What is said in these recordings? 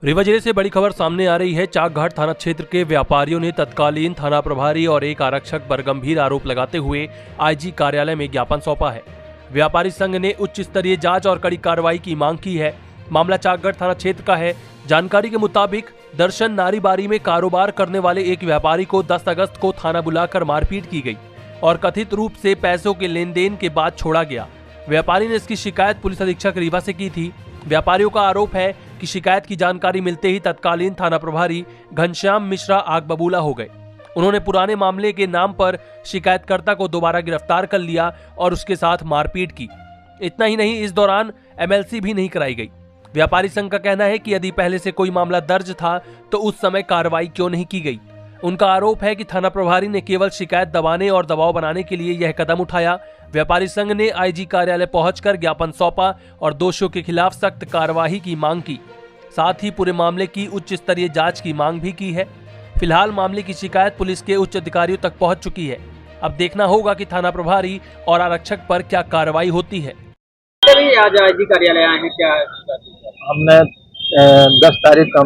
रीवा जिले से बड़ी खबर सामने आ रही है। चाकघाट थाना क्षेत्र के व्यापारियों ने तत्कालीन थाना प्रभारी और एक आरक्षक पर गंभीर आरोप लगाते हुए आईजी कार्यालय में ज्ञापन सौंपा है। व्यापारी संघ ने उच्च स्तरीय जांच और कड़ी कार्रवाई की मांग की है। मामला चाकघाट थाना क्षेत्र का है। जानकारी के मुताबिक दर्शन नारीबारी में कारोबार करने वाले एक व्यापारी को 10 अगस्त को थाना बुलाकर मारपीट की गई और कथित रूप से पैसों के लेन देन के बाद छोड़ा गया। व्यापारी ने इसकी शिकायत पुलिस अधीक्षक रीवा से की थी। व्यापारियों का आरोप है कि शिकायत की जानकारी मिलते ही तत्कालीन थाना प्रभारी घनश्याम मिश्रा आग बबूला हो गए। उन्होंने पुराने मामले के नाम पर शिकायतकर्ता को दोबारा गिरफ्तार कर लिया और उसके साथ मारपीट की। इतना ही नहीं, इस दौरान एमएलसी भी नहीं कराई गई। व्यापारी संघ का कहना है कि यदि पहले से कोई मामला दर्ज था तो उस समय कार्रवाई क्यों नहीं की गई। उनका आरोप है कि थाना प्रभारी ने केवल शिकायत दबाने और दबाव बनाने के लिए यह कदम उठाया। व्यापारी संघ ने आईजी कार्यालय पहुंचकर ज्ञापन सौंपा और दोषियों के खिलाफ सख्त कार्यवाही की मांग की। साथ ही पूरे मामले की उच्च स्तरीय जांच की मांग भी की है। फिलहाल मामले की शिकायत पुलिस के उच्च अधिकारियों तक पहुंच चुकी है। अब देखना होगा कि थाना प्रभारी और आरक्षक पर क्या कार्रवाई होती है। आज आईजी कार्यालय आए हैं, क्या हमने 10 तारीख को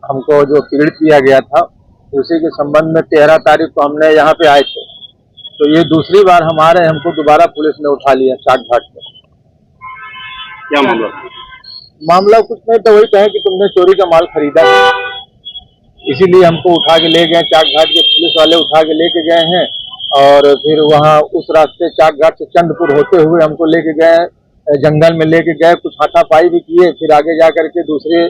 हमको जो पीड़ित किया गया था उसी के संबंध में 13 तारीख को हमने यहाँ पे आए थे। तो ये दूसरी बार हम आ रहे हैं, हमको दोबारा पुलिस ने उठा लिया चाकघाट पे। क्या मामला कुछ नहीं, तो वही कहे कि तुमने चोरी का माल खरीदा है, इसीलिए हमको उठा के ले गए। चाकघाट के पुलिस वाले उठा के लेके गए हैं और फिर वहाँ उस रास्ते चाकघाट से चंदपुर होते हुए हमको लेके गए, जंगल में लेके गए, कुछ हाथापाई भी किए। फिर आगे जा करके दूसरे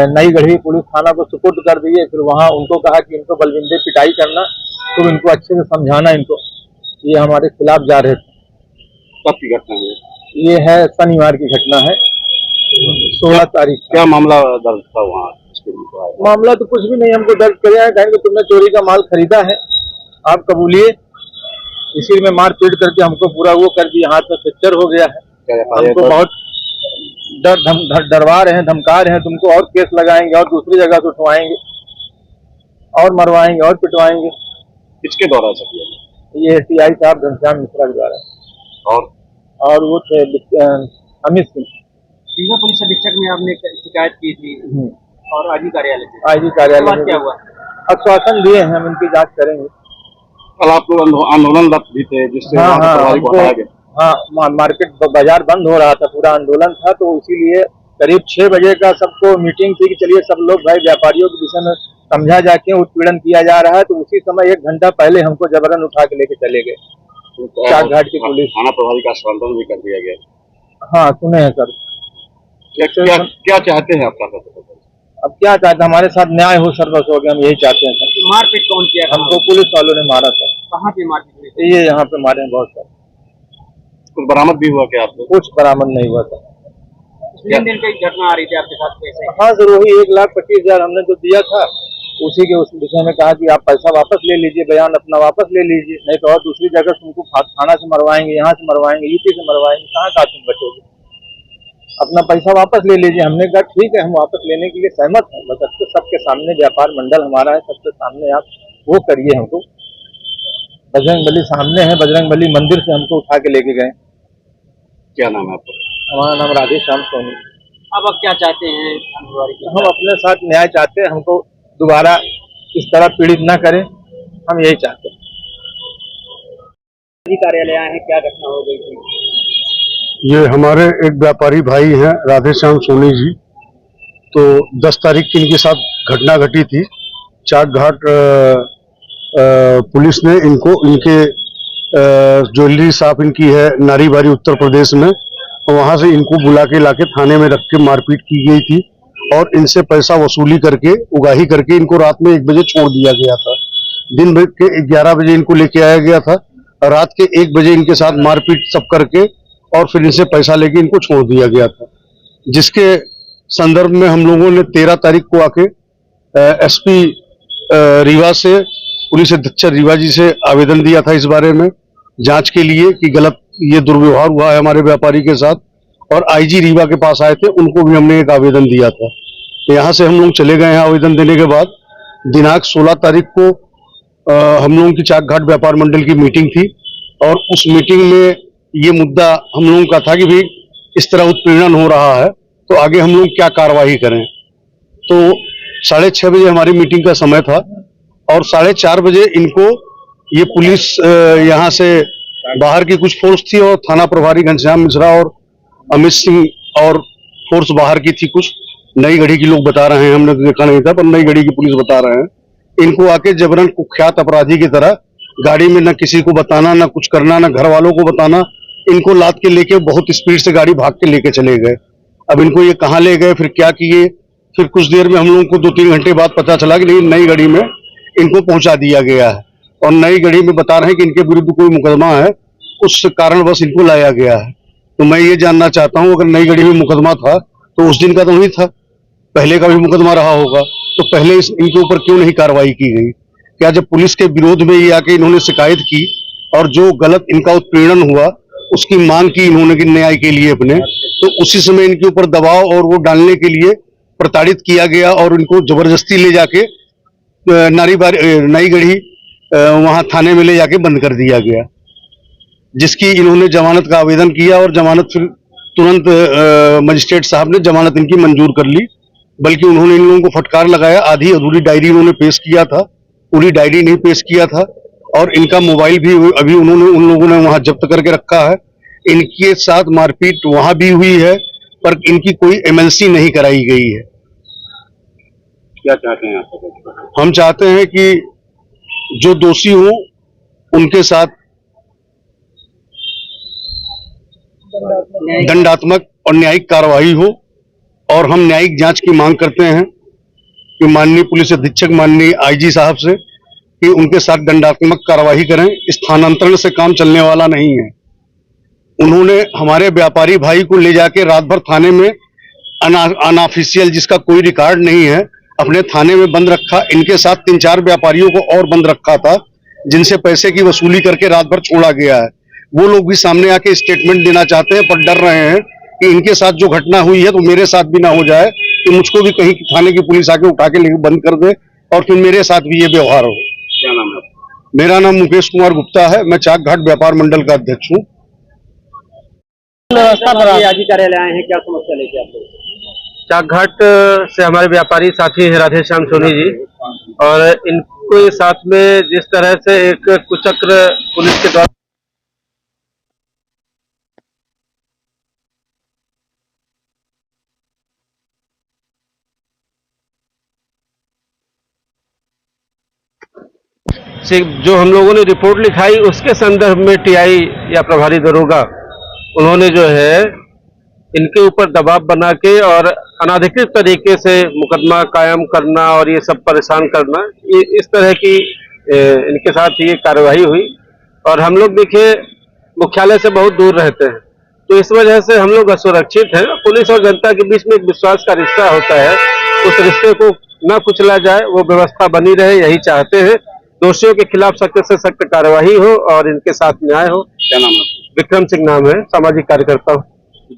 नई गढ़ी पुलिस थाना को सुपुर्द कर दिए। फिर वहाँ उनको कहा कि इनको बलविंदर पिटाई करना, तो इनको अच्छे से समझाना इनको। ये हमारे खिलाफ जा रहे थे। कब की घटना है? ये है शनिवार की घटना है, 16 तारीख। क्या मामला दर्ज था वहाँ? मामला तो कुछ भी नहीं, हमको दर्ज करे हैं, कहेंगे तुमने चोरी का माल खरीदा है, आप कबूलिए। इसी में मार पीट करके हमको पूरा वो कर दिया, हाथ में फ्रैक्चर हो गया है। हमको बहुत डरवा रहे हैं, धमका रहे हैं, तुमको और केस लगाएंगे और दूसरी जगह से उठवाएंगे और मरवाएंगे और पिटवाएंगे। किसके द्वारा सब ये सीआई साहब घनश्याम मिश्रा के द्वारा और वो थे अमित सिंह। रीवा पुलिस अधीक्षक में आपने शिकायत की थी और आईजी कार्यालय में क्या हुआ? आश्वासन दिए हैं, हम इनकी जांच करेंगे। कल आप लोग आंदोलन भी थे जिससे मार्केट बाजार बंद हो रहा था, पूरा आंदोलन था, तो इसीलिए करीब 6 बजे का सबको मीटिंग थी कि चलिए सब लोग भाई व्यापारियों के विषय में समझा जाके उत्पीड़न किया जा रहा है। तो उसी समय 1 घंटा पहले हमको जबरन उठा के लेके चले गए चाकघाट की पुलिस। थाना प्रभारी का आश्वासन भी कर दिया गया। हाँ सुने हैं सर। क्या चाहते हैं आपका? अब क्या चाहते, हमारे साथ न्याय हो सर, बस हो गया, हम यही चाहते हैं सर। मारपीट कौन किया? हमको पुलिस वालों ने मारा सर। कहाँ पे मारपीट? ये यहाँ पे मारे हैं बहुत सर। कुछ बरामद भी हुआ क्या आपको? कुछ बरामद नहीं हुआ सर। लेन देन की घटना आ रही थी आपके साथ कैसे? हाँ सर, वही 1,25,000 हमने जो दिया था उसी के उस विषय में कहा कि आप पैसा वापस ले लीजिए, बयान अपना वापस ले लीजिए, नहीं तो और दूसरी जगह तुमको थाना से मरवाएंगे, यहाँ से मरवाएंगे, यूपी से मरवाएंगे, कहाँ तुम बचोगे, अपना पैसा वापस ले लीजिए। हमने कहा ठीक है, हम वापस लेने के लिए सहमत हैं, बस सबके सामने व्यापार मंडल हमारा है, सबके सामने आप वो करिए। हमको बजरंगबली सामने है, बजरंगबली मंदिर से हमको उठा के लेके गए। क्या नाम है आपका? हमारा नाम राधेश्याम सोनी। अब आप क्या चाहते हैं? हम अपने साथ न्याय चाहते हैं, हमको दोबारा इस तरह पीड़ित न करें, हम यही चाहते हैं। कार्यालय आए हैं, क्या घटना हो गई थी? ये हमारे एक व्यापारी भाई हैं राधेश्याम सोनी जी, तो 10 तारीख की इनके साथ घटना घटी थी। चाकघाट पुलिस ने इनको इनके ज्वेलरी शॉप इनकी है नारीबारी उत्तर प्रदेश में, वहां से इनको बुला के लाके थाने में रख के मारपीट की गई थी और इनसे पैसा वसूली करके उगाही करके इनको रात में 1 बजे छोड़ दिया गया था। दिन भर के 11 बजे इनको लेके आया गया था, रात के 1 बजे इनके साथ मारपीट सब करके और फिर इनसे पैसा लेके इनको छोड़ दिया गया था। जिसके संदर्भ में हम लोगों ने 13 तारीख को आके एसपी रीवा से पुलिस अधीक्षक रीवा जी से आवेदन दिया था इस बारे में जांच के लिए कि गलत ये दुर्व्यवहार हुआ है हमारे व्यापारी के साथ, और आईजी रीवा के पास आए थे, उनको भी हमने एक आवेदन दिया था। यहाँ से हम लोग चले गए हैं आवेदन देने के बाद। दिनांक 16 तारीख को हम लोगों की चाकघाट व्यापार मंडल की मीटिंग थी और उस मीटिंग में ये मुद्दा हम लोगों का था कि भाई इस तरह उत्पीड़न हो रहा है तो आगे हम लोग क्या कार्रवाई करें। तो 6:30 बजे हमारी मीटिंग का समय था और 4:30 बजे इनको ये पुलिस यहाँ से बाहर की कुछ फोर्स थी और थाना प्रभारी घनश्याम मिश्रा और अमित सिंह और फोर्स बाहर की थी, कुछ नई गढ़ी की लोग बता रहे हैं, हमने तो देखा नहीं था पर नई गढ़ी की पुलिस बता रहे हैं। इनको आके जबरन कुख्यात अपराधी की तरह गाड़ी में न किसी को बताना, न कुछ करना, न घर वालों को बताना, इनको लाद के लेके बहुत स्पीड से गाड़ी भाग के लेके चले गए। अब इनको ये कहाँ ले गए, फिर क्या किए, फिर कुछ देर में हम लोगों को 2-3 घंटे बाद पता चला कि नहीं, नई गढ़ी में इनको पहुंचा दिया गया है और नई गढ़ी में बता रहे हैं कि इनके विरुद्ध कोई मुकदमा है, उस कारणवश इनको लाया गया है। तो मैं ये जानना चाहता हूँ, अगर नई गढ़ी में मुकदमा था तो उस दिन का तो नहीं था, पहले का भी मुकदमा रहा होगा, तो पहले इनके ऊपर क्यों नहीं कार्रवाई की गई? क्या जब पुलिस के विरोध में ये आके इन्होंने शिकायत की और जो गलत इनका उत्पीड़न हुआ उसकी मांग की इन्होंने कि न्याय के लिए अपने, तो उसी समय इनके ऊपर दबाव और वो डालने के लिए प्रताड़ित किया गया और इनको जबरदस्ती ले जाके नई गढ़ी वहां थाने में ले जाके बंद कर दिया गया, जिसकी इन्होंने जमानत का आवेदन किया और जमानत फिर तुरंत मजिस्ट्रेट साहब ने जमानत इनकी मंजूर कर ली। बल्कि उन्होंने इन लोगों को फटकार लगाया, आधी अधूरी डायरी उन्होंने पेश किया था, पूरी डायरी नहीं पेश किया था और इनका मोबाइल भी अभी उन लोगों ने वहां जब्त करके रखा है। इनके साथ मारपीट वहां भी हुई है पर इनकी कोई एमएलसी नहीं कराई गई है। क्या चाहते हैं आप? हम चाहते हैं कि जो दोषी हो उनके साथ दंडात्मक और न्यायिक कार्रवाई हो और हम न्यायिक जांच की मांग करते हैं कि माननीय पुलिस अधीक्षक, माननीय आईजी साहब से कि उनके साथ दंडात्मक कार्रवाई करें। स्थानांतरण से काम चलने वाला नहीं है। उन्होंने हमारे व्यापारी भाई को ले जाके रात भर थाने में अनऑफिशियल, जिसका कोई रिकॉर्ड नहीं है, अपने थाने में बंद रखा। इनके साथ 3-4 व्यापारियों को और बंद रखा था जिनसे पैसे की वसूली करके रात भर छोड़ा गया है। वो लोग भी सामने आके स्टेटमेंट देना चाहते हैं पर डर रहे हैं कि इनके साथ जो घटना हुई है तो मेरे साथ भी ना हो जाए, कि मुझको भी कहीं थाने की पुलिस आके उठा के लेके बंद कर दे और फिर मेरे साथ भी ये व्यवहार हो। क्या नाम है? मेरा नाम मुकेश कुमार गुप्ता है, मैं चाक घाट व्यापार मंडल का अध्यक्ष हूँ। आईजी कार्यालय आए हैं, क्या समस्या लेके आप लोग? चाकघाट से हमारे व्यापारी साथी हैं राधे श्याम सोनी जी, और इनको साथ में जिस तरह से एक कुचक्र पुलिस के द्वारा जो हम लोगों ने रिपोर्ट लिखाई उसके संदर्भ में टीआई या प्रभारी दरोगा उन्होंने जो है इनके ऊपर दबाव बना के और अनाधिकृत तरीके से मुकदमा कायम करना और ये सब परेशान करना, इस तरह की इनके साथ ये कार्रवाई हुई। और हम लोग देखिए मुख्यालय से बहुत दूर रहते हैं तो इस वजह से हम लोग असुरक्षित हैं। पुलिस और जनता के बीच में एक विश्वास का रिश्ता होता है, उस रिश्ते को न कुचला जाए, वो व्यवस्था बनी रहे, यही चाहते हैं। दोषियों के खिलाफ सख्त से सख्त कार्रवाई हो और इनके साथ न्याय हो। क्या नाम है? विक्रम सिंह नाम है, सामाजिक कार्यकर्ता हूँ।